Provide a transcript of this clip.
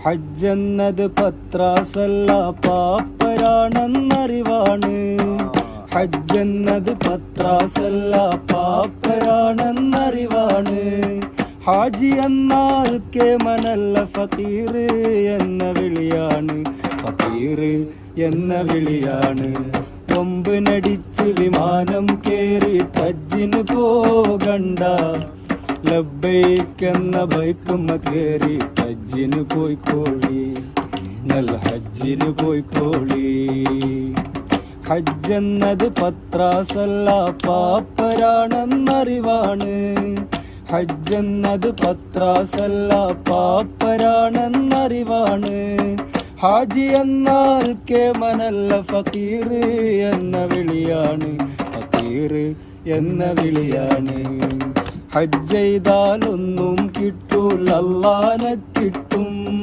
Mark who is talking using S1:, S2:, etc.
S1: ഹജ്ജെന്നത് പത്രാസല്ല പാപ്പരാണെന്നറിവാണ്. ഹജ്ജെന്നത് പത്രാസല്ല പാപ്പരാണെന്നറിവാണ്. ഹാജി എന്നാൽ കേമനല്ല ഫക്കീർ എന്ന വിളിയാണ്. ഫക്കീർ എന്ന വിളിയാണ്. കൊമ്പ് നടിച്ച് വിമാനം കേറി ഹജ്ജിന് പോകണ്ട. ലബ്ബൈക്കെന്ന ബൈക്കുമ്മ കേറി ഹജ്ജിന് പോയിക്കോളി. നല്ല ഹജ്ജിന് പോയിക്കോളി. ഹജ്ജെന്നത് പത്രാസല്ല പാപ്പരാണെന്നറിവാണ്. ഹജ്ജെന്നത് പത്രാസല്ല പാപ്പരാണെന്നറിവാണ്. ഹാജി എന്നാൽ കേമനല്ല ഫക്കീർ എന്ന വിളിയാണ്. ഫക്കീർ എന്ന വിളിയാണ്. ഹജ്ജ് ചെയ്താലൊന്നും കിട്ടൂല, അല്ലാഹനെ കിട്ടും.